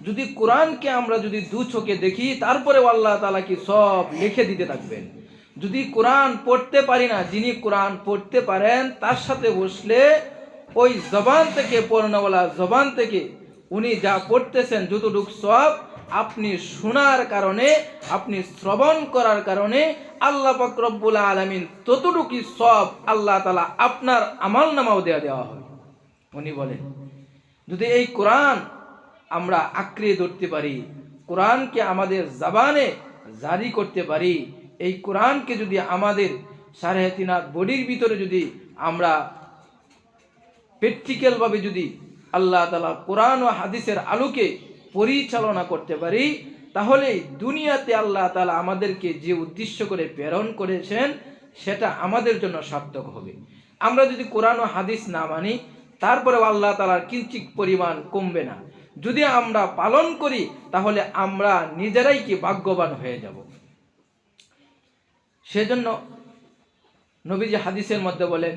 যদি কোরআনকে আমরা যদি দু চোখে দেখি, তারপরেও আল্লাহ তাআলা কি সব লিখে দিতে থাকবেন। যদি কোরআন পড়তে পারি না, যিনি কোরআন পড়তে পারেন তার সাথে বসলে ওই জবান থেকে, পড়নেওয়ালা জবান থেকে উনি যা পড়তেছেন যতটুকু সব আপনি শোনার কারণে, আপনি শ্রবণ করার কারণে আল্লাহ পাক রব্বুল আলামিন ততটুকু সব আল্লাহ তাআলা আপনার আমলনামাও দেওয়া হবে। উনি বলেন যদি এই কোরআন আমরা আঁকড়ে ধরতে পারি, কোরআনকে আমাদের জবানে জারি করতে পারি, এই কোরআনকে যদি আমাদের সাড়ে তিনাত বডির ভিতরে যদি আমরা প্র্যাকটিক্যালভাবে যদি আল্লাহ তাআলা কোরআন ও হাদিসের আলোকে পরিচালনা করতে পারি, তাহলে দুনিয়াতে আল্লাহ তাআলা আমাদেরকে যে উদ্দেশ্য করে প্রেরণ করেছেন সেটা আমাদের জন্য সার্থক হবে। আমরা যদি কোরআন ও হাদিস না মানি, তারপরেও আল্লাহ তাআলার কিঞ্চিত পরিমাণ কমবে না। যদি আমরা পালন করি তাহলে আমরা নিজেরাই কি ভাগ্যবান হয়ে যাব। সেজন্য নবীজি হাদিসের মধ্যে বলেন,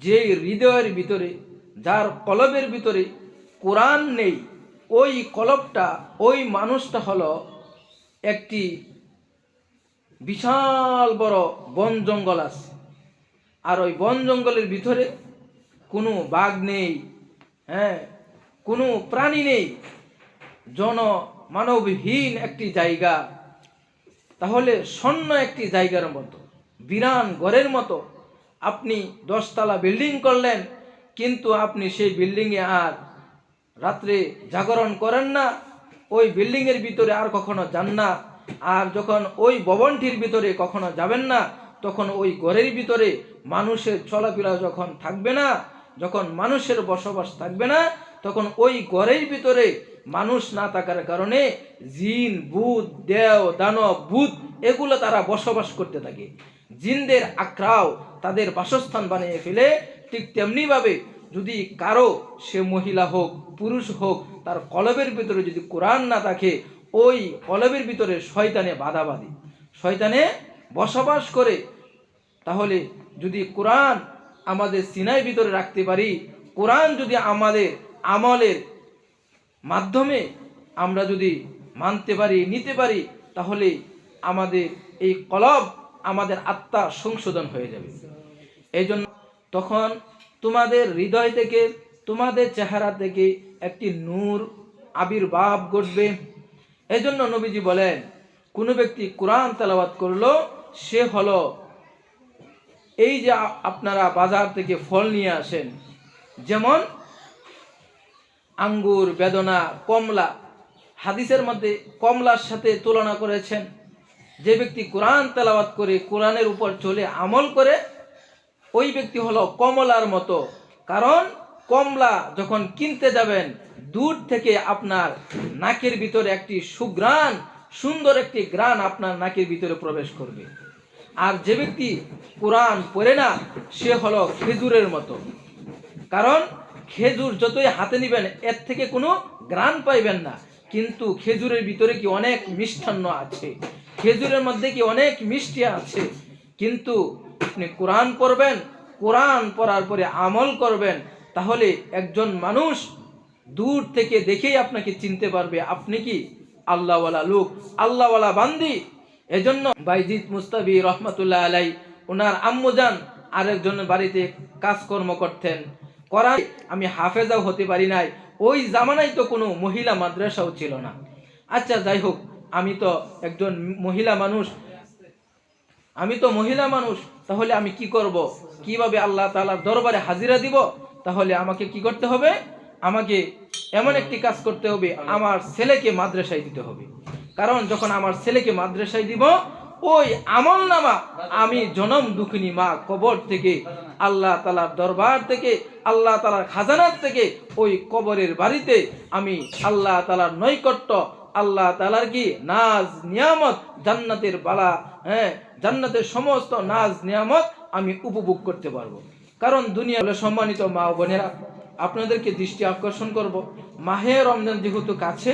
যে হৃদয়ের ভিতরে, যার কলবের ভিতরে কোরআন নেই, ওই কলবটা, ওই মানুষটা হলো একটি বিশাল বড় বন জঙ্গল আছে, আর ওই বন জঙ্গলের ভিতরে কোনো বাঘ নেই, কোনো প্রাণী নেই, মানবহীন একটি জায়গা, তাহলে শূন্য একটি জায়গার মতো, বিরান ঘরের মতো। আপনি 10 তলা বিল্ডিং করলেন, কিন্তু আপনি সেই বিল্ডিংয়ে আর রাত্রে জাগরণ করেন না, ওই বিল্ডিংয়ের ভিতরে আর কখনো যান না। আর যখন ওই ভবনটির ভিতরে কখনো যাবেন না, তখন ওই ঘরের ভিতরে মানুষের চলাফেরা যখন থাকবে না, যখন মানুষের বসবাস থাকবে না, তখন ওই ঘরের ভিতরে মানুষ না থাকার কারণে জিন, ভূত, দেও, দানব, ভূত এগুলো তারা বসবাস করতে থাকে। জিনদের আক্রাও তাদের বাসস্থান বানিয়ে ফেলে। ঠিক তেমনিভাবে যদি কারো, সে মহিলা হোক পুরুষ হোক, তার কলবের ভিতরে যদি কোরআন না থাকে, ওই কলবের ভিতরে শয়তানে বাধাবাধি, শয়তানে বসবাস করে। তাহলে যদি কোরআন আমাদের সিনার ভিতরে রাখতে পারি, কোরআন যদি আমাদের আমলের মাধ্যমে আমরা যদি মানতে পারি, নিতে পারি, তাহলে আমাদের এই কলব, আমাদের আত্মা সংশোধন হয়ে যাবে। এই জন্য তখন তোমাদের হৃদয় থেকে, তোমাদের চেহারা থেকে একটি নূর আবির্ভাব ঘটবে। এই জন্য নবীজি বলেন, কোনো ব্যক্তি কোরআন তেলাওয়াত করলো, সে হলো এই যে আপনারা বাজার থেকে ফল নিয়ে আসেন, যেমন আঙ্গুর, বেদনা, কমলা, হাদিসের মধ্যে কমলার সাথে তুলনা করেছেন। যে ব্যক্তি কোরআন তেলাওয়াত করে, কোরআনের উপর চলে আমল করে, ওই ব্যক্তি হলো কমলার মতো। কারণ কমলা যখন কিনতে যাবেন, দূর থেকে আপনার নাকের ভিতরে একটি সুঘ্রাণ, সুন্দর একটি ঘ্রাণ আপনার নাকের ভিতরে প্রবেশ করবে। আর যে ব্যক্তি কোরআন পড়ে না, সে হলো খেজুরের মতো। কারণ খেজুর যতই হাতে নিবেন, এর থেকে কোনো ঘ্রাণ পাইবেন না, কিন্তু খেজুরের ভিতরে কি অনেক মিষ্টান্ন আছে, খেজুরের মধ্যে কি অনেক মিষ্টি আছে। কিন্তু আপনি কোরআন পড়বেন, কোরআন পড়ার পরে আমল করবেন, তাহলে একজন মানুষ দূর থেকে দেখেই আপনাকে চিনতে পারবে আপনি কি আল্লাহওয়ালা লোক, আল্লাহওয়ালা বান্দি। এজন্য বাইজিদ মুস্তাবি রহমাতুল্লাহ আলাই, ওনার আম্মুজান আরেকজনের বাড়িতে কাজকর্ম করতেন, করায় আমি হাফেজাও হতে পারি নাই। ওই জামানায় তো কোনো মহিলা মাদ্রাসাও ছিল না। আচ্ছা যাই হোক, আমি তো একজন মহিলা মানুষ, তাহলে আমি কি করব, কিভাবে আল্লাহ তাআলার দরবারে হাজিরা দিব? তাহলে আমাকে কি করতে হবে? আমাকে এমন একটি কাজ করতে হবে, আমার ছেলেকে মাদ্রাসায় দিতে হবে। কারণ যখন আমার ছেলেকে মাদ্রাসায় দিব, ওই আমল নামা আমি জনম দুঃখিনী মা কবর থেকে, আল্লাহ তাআলার দরবার থেকে, আল্লাহ তাআলার খাজানার থেকে, ওই কবরের বাড়িতে আমি আল্লাহ তাআলার নৈকট্য, আল্লাহ তাআলার কি নাজ নিয়ামত, জান্নাতের বালা, জান্নাতের সমস্ত নাজ নিয়ামত আমি উপভোগ করতে পারবো। কারণ দুনিয়া হলো, সম্মানিত মা ও বোনেরা, আপনাদেরকে দৃষ্টি আকর্ষণ করব, মাহে রমজান যেহেতু কাছে,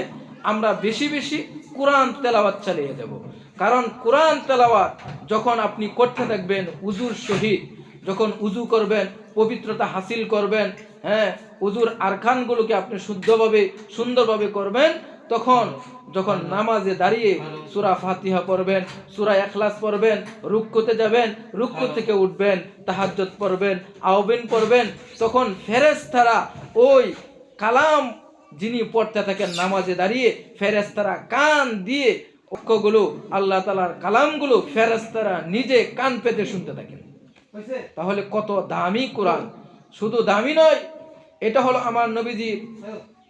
আমরা বেশি বেশি কোরআন তেলাওয়াত চালিয়ে যাব। কারণ কোরআন তেলাওয়াত যখন আপনি করতে থাকবেন উজুর সহিত, যখন উজু করবেন, পবিত্রতা হাসিল করবেন, উজুর আরকানগুলোকে আপনি শুদ্ধভাবে, সুন্দরভাবে করবেন, তখন যখন নামাজে দাঁড়িয়ে সূরা ফাতিহা পড়বেন, সূরা ইখলাস পড়বেন, রুকুতে যাবেন, রুকু থেকে উঠবেন, তাহাজ্জুদ পড়বেন, আওবিন পড়বেন, তখন ফেরেশতারা ওই কালাম যিনি পড়তে থাকেন নামাজে দাঁড়িয়ে, ফেরেশতারা কান দিয়ে অক্ষগুলো আল্লাহ তাআলার কালামগুলো ফেরেশতারা নিজে কান পেতে শুনতে থাকেন। তাহলে কত দামি কোরআন! শুধু দামি নয়, এটা হলো আমার নবীজির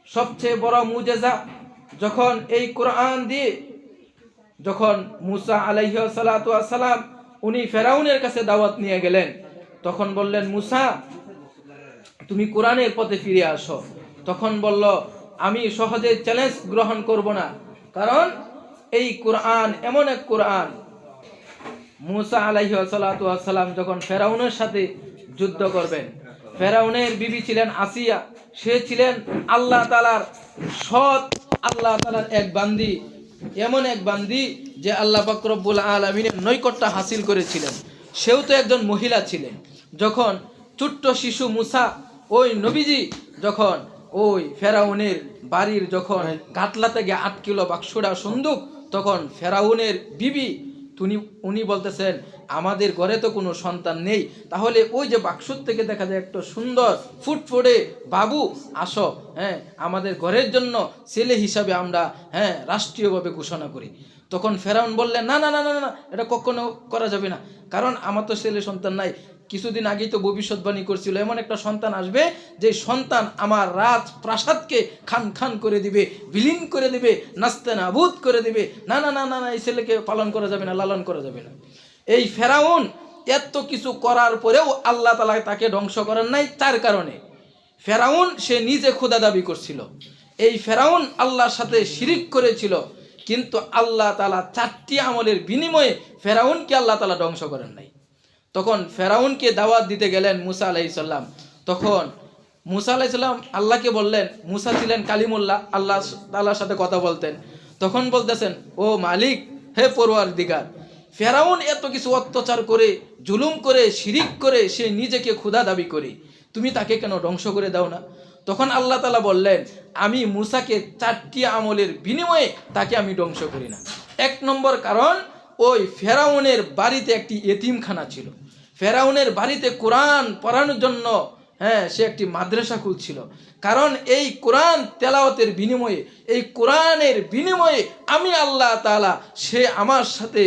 সবচেয়ে বড় মুজিজা। যখন এই কোরআন দিয়ে যখন মুসা আলাইহিস সালাতু ওয়াস সালাম উনি ফেরাউনের কাছে দাওয়াত নিয়ে গেলেন, তখন বললেন, মুসা তুমি কোরআনের পথে ফিরে আসো। তখন বলল, আমি সহজে চ্যালেঞ্জ গ্রহণ করব না, কারণ এই কোরআন এমন এক কোরআন। মুসা আলাইহিস সালাতু ওয়াস সালাম যখন ফেরাউনের সাথে যুদ্ধ করবেন, ফেরাউনের বিবি ছিলেন আসিয়া, সে ছিলেন আল্লাহ তাআলার সৎ, আল্লাহ তাআলার এক বান্দি, এমন এক বান্দি যে আল্লাহ পাক রব্বুল আলামিনের নৈকট্য হাসিল করেছিলেন। সেও তো একজন মহিলা ছিলেন। যখন ছোট্ট শিশু মুসা, ওই নবীজি যখন ওই ফেরাউনের বাড়ির যখন গাটলা থেকে আটকিল বাক্সটা সুন্দুক, তখন ফেরাউনের বিবি উনি বলতেছেন, আমাদের ঘরে তো কোনো সন্তান নেই, তাহলে ওই যে বাক্সর থেকে দেখা যায় একটা সুন্দর ফুটফুটে বাবু, আসো, আমাদের ঘরের জন্য ছেলে হিসাবে আমরা রাষ্ট্রীয়ভাবে ঘোষণা করি। তখন ফেরাউন বললেন, না না না না না, এটা কখনো করা যাবে না, কারণ আমার তো ছেলে সন্তান নাই। কিছুদিন আগেই তো ভবিষ্যৎবাণী করছিল, এমন একটা সন্তান আসবে যে সন্তান আমার রাজ প্রাসাদকে খান খান করে দিবে, বিলীন করে দিবে, নাস্তে নাবুদ করে দিবে। না না না না না, এই ছেলেকে পালন করা যাবে না, লালন করা যাবে না। এই ফেরাউন এত কিছু করার পরেও আল্লাহ তাআলা তাকে ধ্বংস করেন নাই। তার কারণে ফেরাউন সে নিজে খোদা দাবি করছিল, এই ফেরাউন আল্লাহর সাথে শিরিক করেছিল, কিন্তু আল্লাহ তাআলা 4টি আমলের বিনিময়ে ফেরাউনকে আল্লাহ তাআলা ধ্বংস করেন নাই। তখন ফেরাউনকে দাওয়াত দিতে গেলেন মুসা আলাইহিস সালাম। তখন মুসা আলাইহিস সালাম আল্লাহকে বললেন, মুসা ছিলেন কালিমুল্লাহ, আল্লাহ তাআলার সাথে কথা বলতেন। তখন বলতেছেন, ও মালিক, হে পরওয়ারদিগার, ফেরাউন এত কিছু অত্যাচার করে, জুলুম করে, শিরিক করে, সে নিজেকে খোদা দাবি করে, তুমি তাকে কেন ধ্বংস করে দাও না? তখন আল্লাহ তাআলা বললেন, আমি মুসাকে 4টি আমলের বিনিময়ে তাকে আমি ধ্বংস করি না। 1 নম্বর কারণ, ওই ফেরাউনের বাড়িতে একটি এতিমখানা ছিল। ফেরাউনের বাড়িতে কোরআন পড়ানোর জন্য সে একটি মাদ্রাসা খুলছিল, কারণ এই কোরআন তেলাওয়াতের বিনিময়ে, এই কোরআনের বিনিময়ে আমি আল্লাহ তাআলা, সে আমার সাথে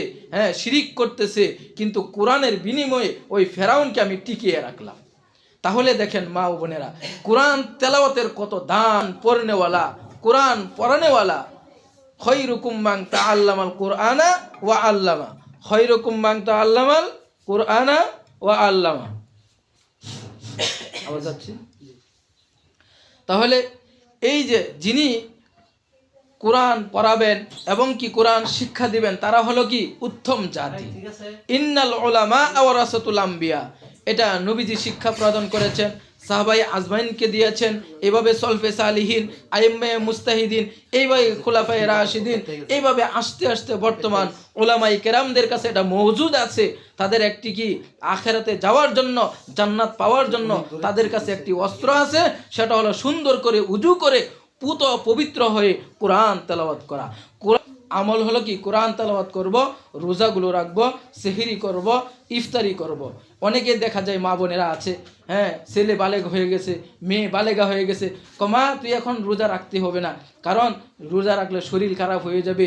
শিরিক করতেছে, কিন্তু কোরআনের বিনিময়ে ওই ফেরাউনকে আমি টিকিয়ে রাখলাম। তাহলে দেখেন মা ও বোনেরা, কোরআন তেলাওয়াতের কত দান, পড়নেওয়ালা, কোরআন পড়ানেওয়ালা। খৈরুকুম মান তাআল্লামাল কুরআনা ওয়া আল্লামা, খৈরুকুম মান তাআল্লামাল কুরআনা ওয়া আল্লামা। আওয়াজ যাচ্ছে? তাহলে এই যে যিনি কোরআন পড়াবেন এবং কি কোরআন শিক্ষা দিবেন, তারা হলো কি উত্তম জাতি। ইন্নাল উলামা ওয়ারাসাতুল আম্বিয়া, এটা নবীজি শিক্ষা প্রদান করেছেন, সাহাবায়ে আজমাইনকে দিয়েছেন, এইভাবে সলফে সালিহিন, আইম্মে মুস্তাহিদিন, এইভাবে খুলাফায়ে রাশিদিন, এইভাবে আস্তে আস্তে বর্তমান উলামায়ে কেরামদের কাছে এটা মওজুদ আছে। তাদের একটি কি আখিরাতে যাওয়ার জন্য, জান্নাত পাওয়ার জন্য তাদের কাছে একটি অস্ত্র আছে, সেটা হলো সুন্দর করে উজু করে পুত পবিত্র হয়ে কোরআন তেলাওয়াত করা। আমল হলো কি, কোরআন তেলাওয়াত করব, রোজাগুলো রাখবো, সেহরি করব, ইফতারি করব। অনেকে দেখা যায় মা বোনেরা আছে, ছেলে বালেগ হয়ে গেছে, মেয়ে বালেগা হয়ে গেছে, কমা তুই এখন রোজা রাখতে হবে না, কারণ রোজা রাখলে শরীর খারাপ হয়ে যাবে।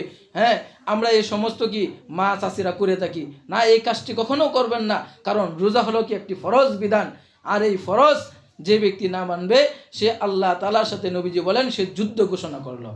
আমরা এই সমস্ত কি মা চাষিরা করে থাকি না, এই কাজটি কখনো করবেন না, কারণ রোজা হলো কি একটি ফরজ বিধান, আর এই ফরজ যে ব্যক্তি না মানবে, সে আল্লাহ তাআলার সাথে নবীজি বলেন সে যুদ্ধ ঘোষণা করলো।